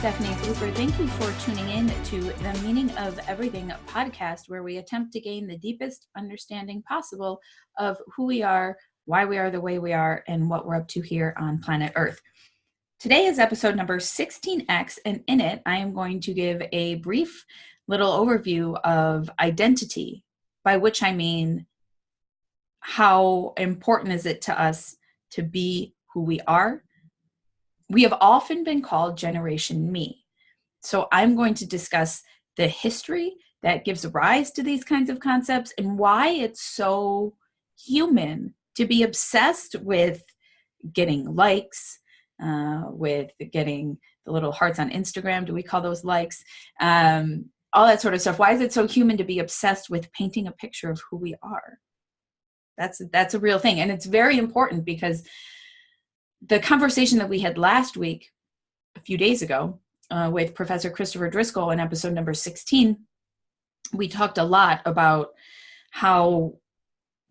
Stephanie Cooper. Thank you for tuning in to the Meaning of Everything podcast, where we attempt to gain the deepest understanding possible of who we are, why we are the way we are, and what we're up to here on planet Earth. Today is episode number 16X, and in it, I am going to give a brief little overview of identity, by which I mean how important is it to us to be who we are. We have often been called Generation Me. So I'm going to discuss the history that gives rise to these kinds of concepts and why it's so human to be obsessed with getting likes, with getting the little hearts on Instagram. Do we call those likes? All that sort of stuff. Why is it so human to be obsessed with painting a picture of who we are? That's a real thing. And it's very important because the conversation that we had last week, a few days ago, with Professor Christopher Driscoll in episode number 16, we talked a lot about how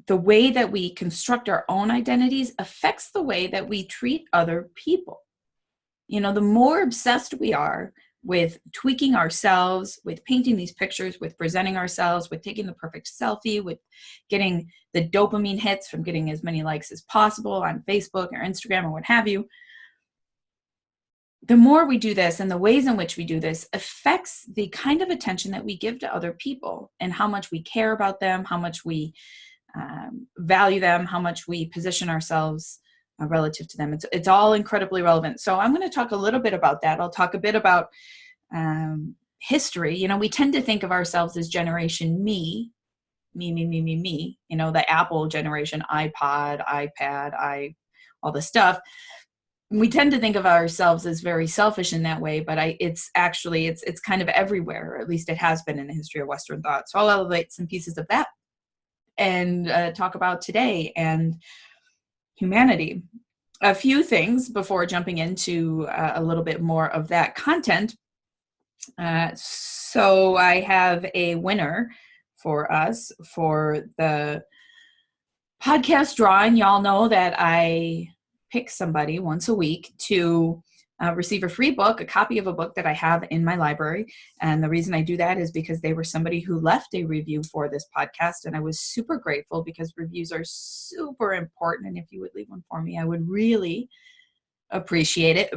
the way that we construct our own identities affects the way that we treat other people. You know, the more obsessed we are with tweaking ourselves, with painting these pictures, with presenting ourselves, with taking the perfect selfie, with getting the dopamine hits from getting as many likes as possible on Facebook or Instagram or what have you, the more we do this and the ways in which we do this affects the kind of attention that we give to other people and how much we care about them, how much we value them, how much we position ourselves relative to them. It's all incredibly relevant. So I'm going to talk a little bit about that. I'll talk a bit about history. You know, we tend to think of ourselves as Generation Me, me, you know, the Apple generation, iPod, iPad, all the stuff. We tend to think of ourselves as very selfish in that way, but it's kind of everywhere, or at least it has been in the history of Western thought. So I'll elevate some pieces of that and talk about today and humanity. A few things before jumping into a little bit more of that content. So I have a winner for us for the podcast drawing. Y'all know that I pick somebody once a week to receive a free book, a copy of a book that I have in my library. And the reason I do that is because they were somebody who left a review for this podcast. And I was super grateful because reviews are super important. And if you would leave one for me, I would really appreciate it.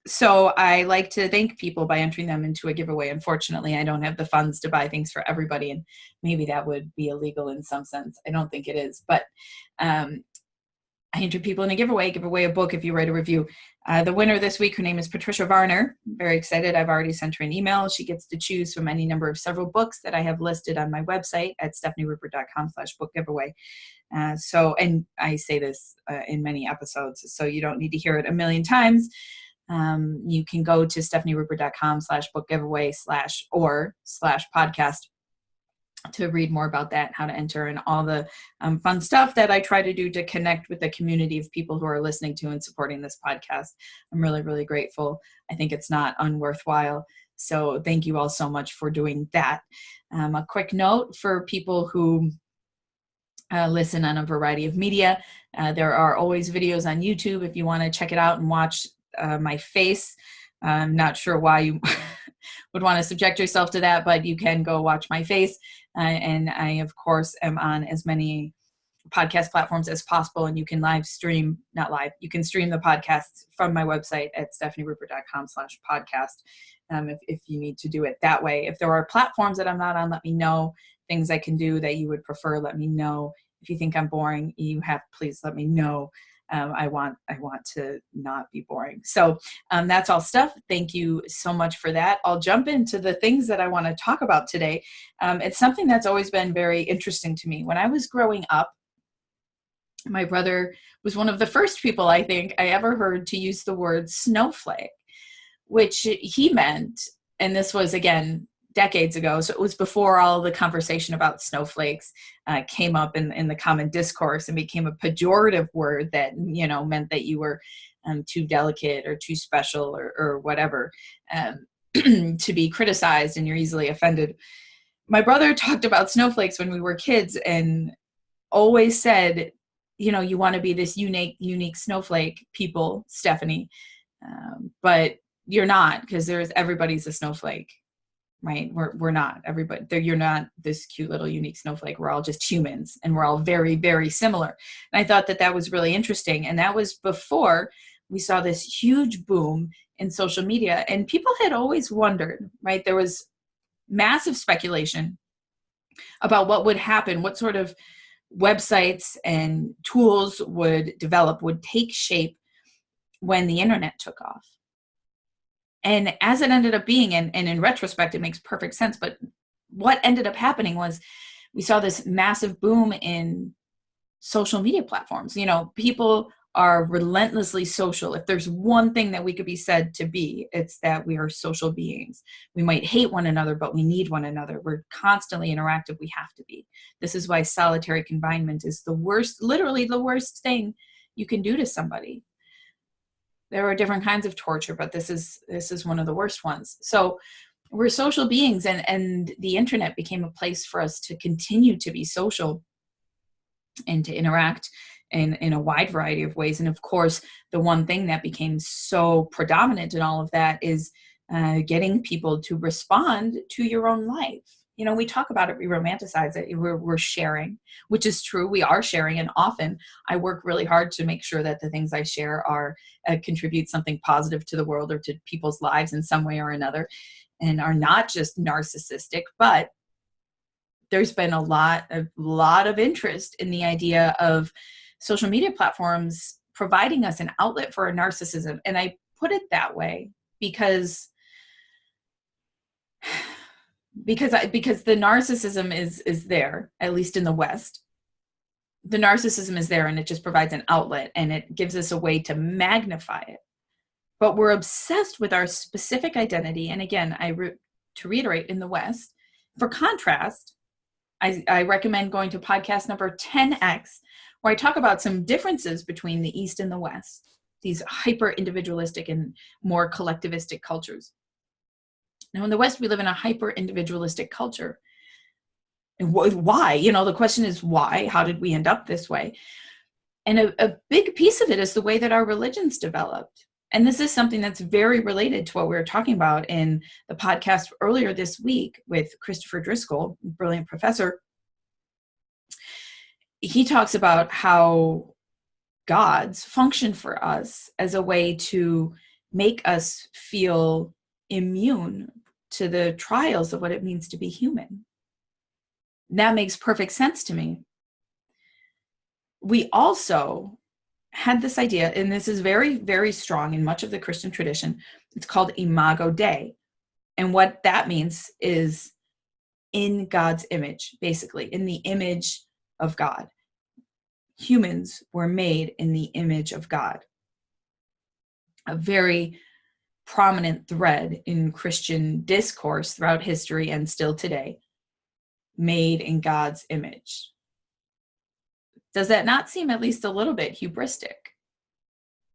So I like to thank people by entering them into a giveaway. Unfortunately, I don't have the funds to buy things for everybody. And maybe that would be illegal in some sense. I don't think it is. But I enter people in a give away a book if you write a review. The winner this week, her name is Patricia Varner. Very excited. I've already sent her an email. She gets to choose from any number of several books that I have listed on my website at stephanierupert.com/book giveaway. And I say this in many episodes, so you don't need to hear it a million times. You can go to stephanierupert.com/book giveaway /podcast to read more about that, how to enter, and all the fun stuff that I try to do to connect with the community of people who are listening to and supporting this podcast. I'm really, really grateful. I think it's not unworthwhile. So thank you all so much for doing that. A quick note for people who listen on a variety of media. There are always videos on YouTube if you want to check it out and watch my face. I'm not sure why you would want to subject yourself to that, but you can go watch my face. And I, of course, am on as many podcast platforms as possible. And you can you can stream the podcasts from my website at stephanierupert.com/podcast if you need to do it that way. If there are platforms that I'm not on, let me know. Things I can do that you would prefer, let me know. If you think I'm boring, please let me know. I want to not be boring. So that's all stuff. Thank you so much for that. I'll jump into the things that I want to talk about today. It's something that's always been very interesting to me. When I was growing up, my brother was one of the first people I think I ever heard to use the word snowflake, which he meant, and this was, again, decades ago. So it was before all the conversation about snowflakes came up in the common discourse and became a pejorative word that, you know, meant that you were too delicate or too special or whatever to be criticized and you're easily offended. My brother talked about snowflakes when we were kids and always said, you want to be this unique snowflake people, Stephanie. But you're not, because everybody's a snowflake, right? We're not everybody. You're not this cute little unique snowflake. We're all just humans, and we're all very, very similar. And I thought that was really interesting. And that was before we saw this huge boom in social media. And people had always wondered, right? There was massive speculation about what would happen, what sort of websites and tools would take shape when the internet took off. And as it ended up being, and in retrospect, it makes perfect sense, but what ended up happening was we saw this massive boom in social media platforms. People are relentlessly social. If there's one thing that we could be said to be, it's that we are social beings. We might hate one another, but we need one another. We're constantly interactive. We have to be. This is why solitary confinement is the worst, literally the worst thing you can do to somebody. There are different kinds of torture, but this is one of the worst ones. So we're social beings, and the internet became a place for us to continue to be social and to interact in a wide variety of ways. And of course, the one thing that became so predominant in all of that is getting people to respond to your own life. We talk about it, we romanticize it, we're sharing, which is true. We are sharing, and often I work really hard to make sure that the things I share are contribute something positive to the world or to people's lives in some way or another, and are not just narcissistic. But there's been a lot of interest in the idea of social media platforms providing us an outlet for our narcissism. And I put it that way because the narcissism is there, at least in the West. The narcissism is there, and it just provides an outlet, and it gives us a way to magnify it. But we're obsessed with our specific identity. And again, to reiterate, in the West, for contrast, I recommend going to podcast number 10X, where I talk about some differences between the East and the West, these hyper-individualistic and more collectivistic cultures. Now, in the West, we live in a hyper-individualistic culture. And why? The question is why? How did we end up this way? And a big piece of it is the way that our religions developed. And this is something that's very related to what we were talking about in the podcast earlier this week with Christopher Driscoll, a brilliant professor. He talks about how gods function for us as a way to make us feel immune to the trials of what it means to be human. That makes perfect sense to me. We also had this idea, and this is very, very strong in much of the Christian tradition. It's called Imago Dei. And what that means is in God's image, basically, in the image of God. Humans were made in the image of God. A very prominent thread in Christian discourse throughout history and still today. Made in God's image. Does that not seem at least a little bit hubristic?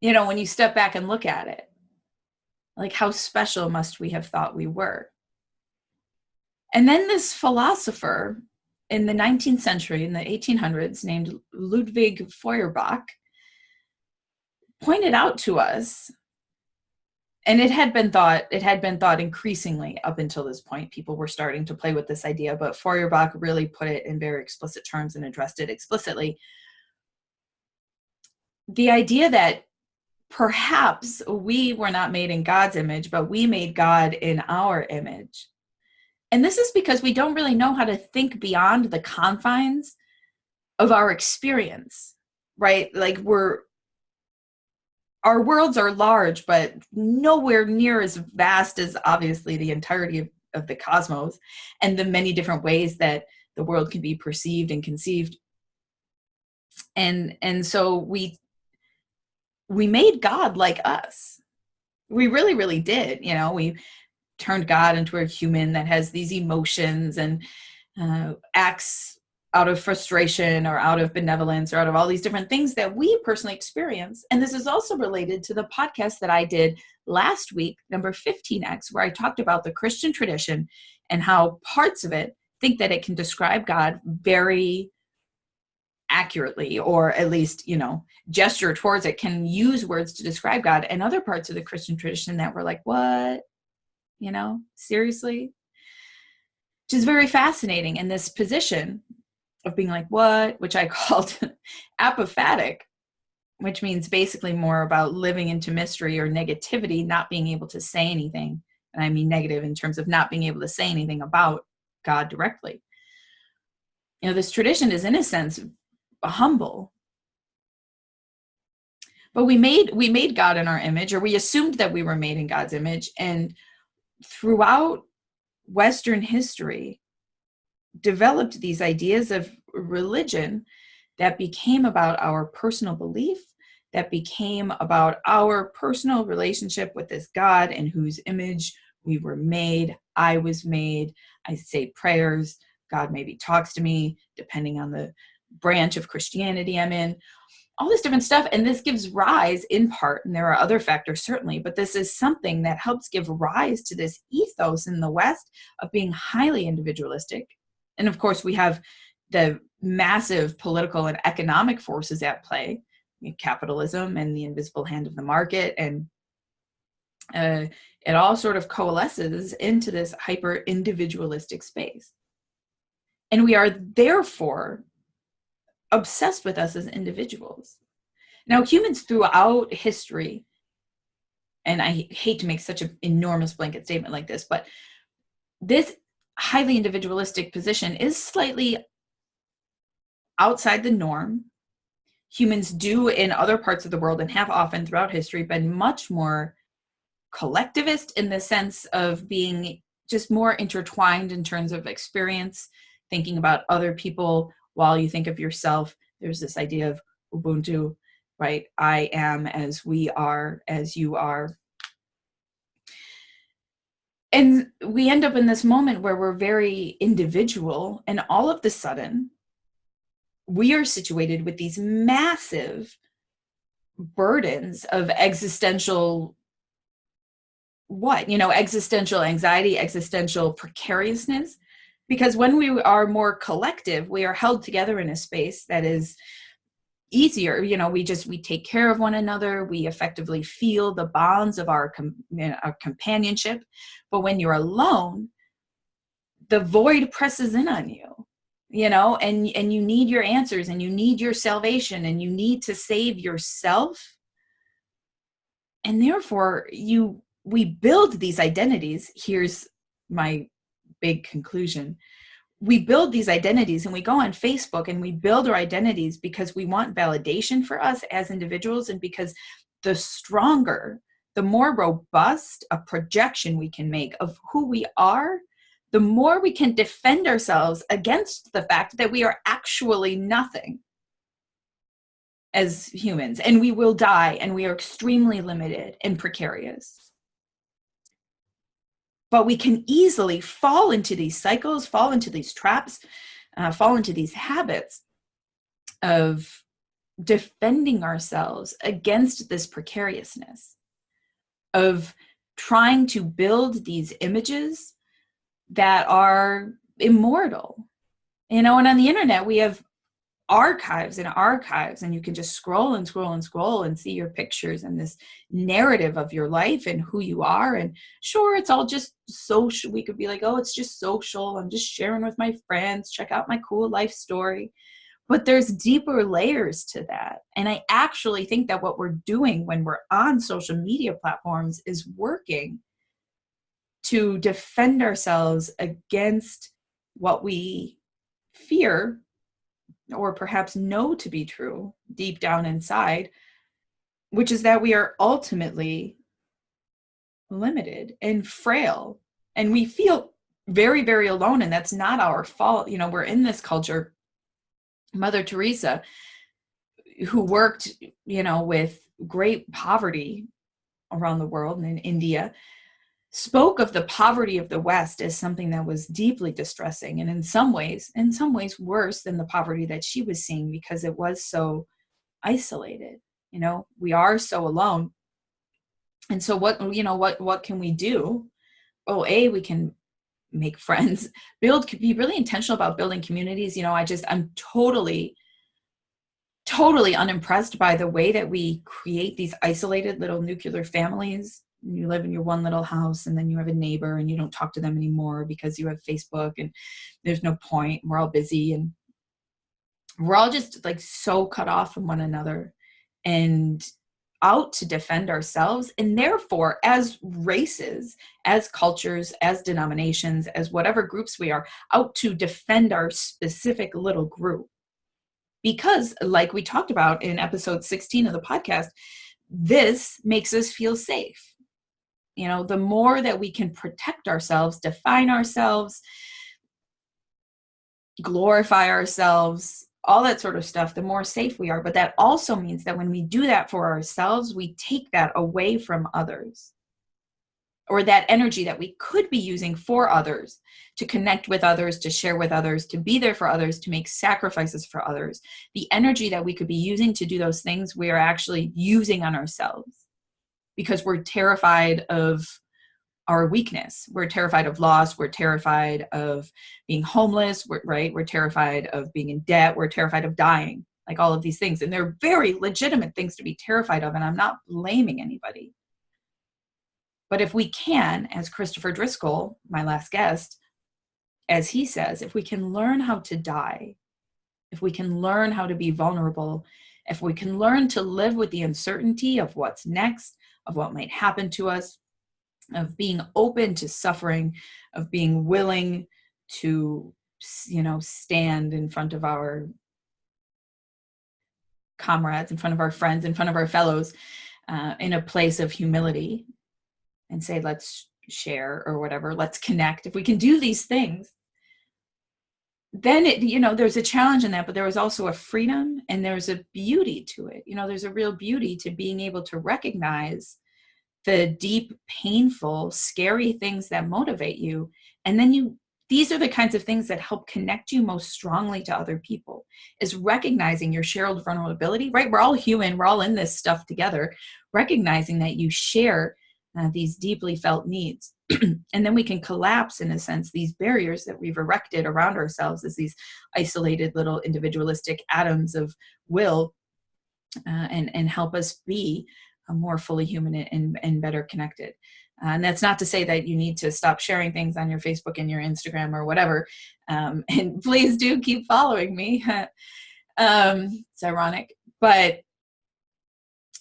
When you step back and look at it, like how special must we have thought we were? And then this philosopher in the 19th century, in the 1800s, named Ludwig Feuerbach, pointed out to us, and it had been thought increasingly up until this point. People were starting to play with this idea, but Feuerbach really put it in very explicit terms and addressed it explicitly. The idea that perhaps we were not made in God's image, but we made God in our image. And this is because we don't really know how to think beyond the confines of our experience, right? Like our worlds are large, but nowhere near as vast as obviously the entirety of the cosmos and the many different ways that the world can be perceived and conceived. And so we made God like us. We really, really did. We turned God into a human that has these emotions and acts out of frustration or out of benevolence or out of all these different things that we personally experience. And this is also related to the podcast that I did last week, number 15X, where I talked about the Christian tradition and how parts of it think that it can describe God very accurately, or at least, gesture towards it, can use words to describe God, and other parts of the Christian tradition that were like, what? Seriously? Which is very fascinating. In this position of being like, what? Which I called apophatic, which means basically more about living into mystery or negativity, not being able to say anything. And I mean negative in terms of not being able to say anything about God directly. This tradition is, in a sense, humble. But we made God in our image, or we assumed that we were made in God's image. And throughout Western history, developed these ideas of religion that became about our personal belief, that became about our personal relationship with this God in whose image we were made. I was made. I say prayers. God maybe talks to me, depending on the branch of Christianity I'm in. All this different stuff. And this gives rise, in part, and there are other factors certainly, but this is something that helps give rise to this ethos in the West of being highly individualistic. And of course, we have the massive political and economic forces at play, capitalism and the invisible hand of the market. And it all sort of coalesces into this hyper individualistic space. And we are therefore obsessed with us as individuals. Now, humans throughout history, and I hate to make such an enormous blanket statement like this, but this highly individualistic position is slightly outside the norm. Humans do in other parts of the world, and have often throughout history, been much more collectivist in the sense of being just more intertwined in terms of experience, thinking about other people while you think of yourself. There's this idea of Ubuntu, right? I am as we are, as you are. And we end up in this moment where we're very individual, and all of the sudden, we are situated with these massive burdens of existential existential anxiety, existential precariousness. Because when we are more collective, we are held together in a space that is easier. We take care of one another. We effectively feel the bonds of our companionship. But when you're alone, the void presses in on you, and you need your answers, and you need your salvation, and you need to save yourself. And therefore, we build these identities. Here's my big conclusion. We build these identities, and we go on Facebook and we build our identities because we want validation for us as individuals. And because the stronger, the more robust a projection we can make of who we are, the more we can defend ourselves against the fact that we are actually nothing as humans, and we will die, and we are extremely limited and precarious. But we can easily fall into these cycles, fall into these traps, fall into these habits of defending ourselves against this precariousness, of trying to build these images that are immortal. And on the internet, we have archives, and you can just scroll and scroll and scroll and see your pictures and this narrative of your life and who you are. And sure, it's all just social. We could be like, oh, it's just social. I'm just sharing with my friends. Check out my cool life story. But there's deeper layers to that. And I actually think that what we're doing when we're on social media platforms is working to defend ourselves against what we fear, or perhaps know to be true deep down inside, which is that we are ultimately limited and frail, and we feel very, very alone. And that's not our fault. We're in this culture. Mother Teresa, who worked, with great poverty around the world and in India, spoke of the poverty of the West as something that was deeply distressing, and in some ways worse than the poverty that she was seeing, because it was so isolated. We are so alone. And so what can we do? Oh, we can make friends, be really intentional about building communities. I'm totally totally unimpressed by the way that we create these isolated little nuclear families. You live in your one little house, and then you have a neighbor and you don't talk to them anymore because you have Facebook and there's no point. We're all busy and we're all just like so cut off from one another and out to defend ourselves. And therefore, as races, as cultures, as denominations, as whatever groups we are, out to defend our specific little group. Because, like we talked about in episode 16 of the podcast, this makes us feel safe. You know, the more that we can protect ourselves, define ourselves, glorify ourselves, all that sort of stuff, the more safe we are. But that also means that when we do that for ourselves, we take that away from others, or that energy that we could be using for others, to connect with others, to share with others, to be there for others, to make sacrifices for others. The energy that we could be using to do those things, we are actually using on ourselves because we're terrified of our weakness. We're terrified of loss. We're terrified of being homeless, right? We're terrified of being in debt. We're terrified of dying, like all of these things. And they're very legitimate things to be terrified of. And I'm not blaming anybody. But if we can, as Christopher Driscoll, my last guest, as he says, if we can learn how to die, if we can learn how to be vulnerable, if we can learn to live with the uncertainty of what's next, of what might happen to us, of being open to suffering, of being willing to, stand in front of our comrades, in front of our friends, in front of our fellows, in a place of humility, and say, let's share or whatever, let's connect. If we can do these things, then there's a challenge in that, but there was also a freedom and there's a beauty to it. There's a real beauty to being able to recognize the deep, painful, scary things that motivate you. And then these are the kinds of things that help connect you most strongly to other people, is recognizing your shared vulnerability, right? We're all human. We're all in this stuff together, recognizing that you share these deeply felt needs. And then we can collapse, in a sense, these barriers that we've erected around ourselves as these isolated little individualistic atoms of will, and help us be more fully human and better connected. And that's not to say that you need to stop sharing things on your Facebook and your Instagram or whatever. And please do keep following me. It's ironic, but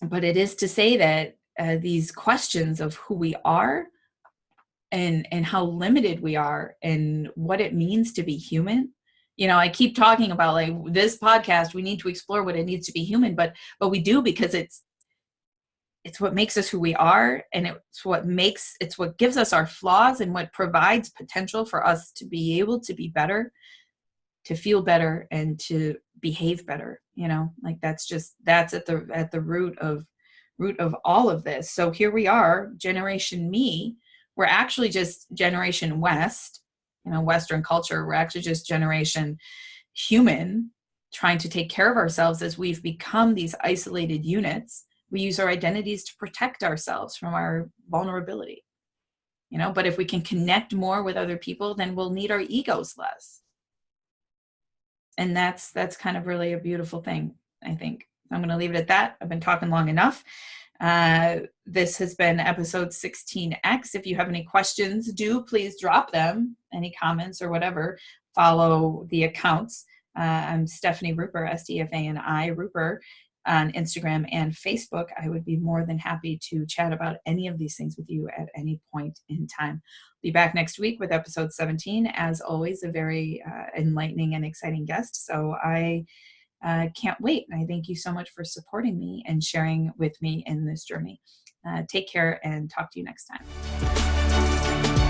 it is to say that these questions of who we are and how limited we are and what it means to be human. I keep talking about, like, this podcast, we need to explore what it needs to be human, but we do, because it's what makes us who we are, and it's what gives us our flaws, and what provides potential for us to be able to be better, to feel better, and to behave better. Like that's at the root of all of this. So here we are, Generation Me. We're actually just Generation West, Western culture. We're actually just Generation Human, trying to take care of ourselves as we've become these isolated units. We use our identities to protect ourselves from our vulnerability, but if we can connect more with other people, then we'll need our egos less. And that's kind of really a beautiful thing, I think. I'm going to leave it at that. I've been talking long enough. This has been episode 16X. If you have any questions, do please drop them, any comments or whatever. Follow the accounts. I'm Stephanie Ruper, STFANI Ruper, on Instagram and Facebook. I would be more than happy to chat about any of these things with you at any point in time. Be back next week with episode 17. As always, a very enlightening and exciting guest. So I can't wait. And I thank you so much for supporting me and sharing with me in this journey. Take care and talk to you next time.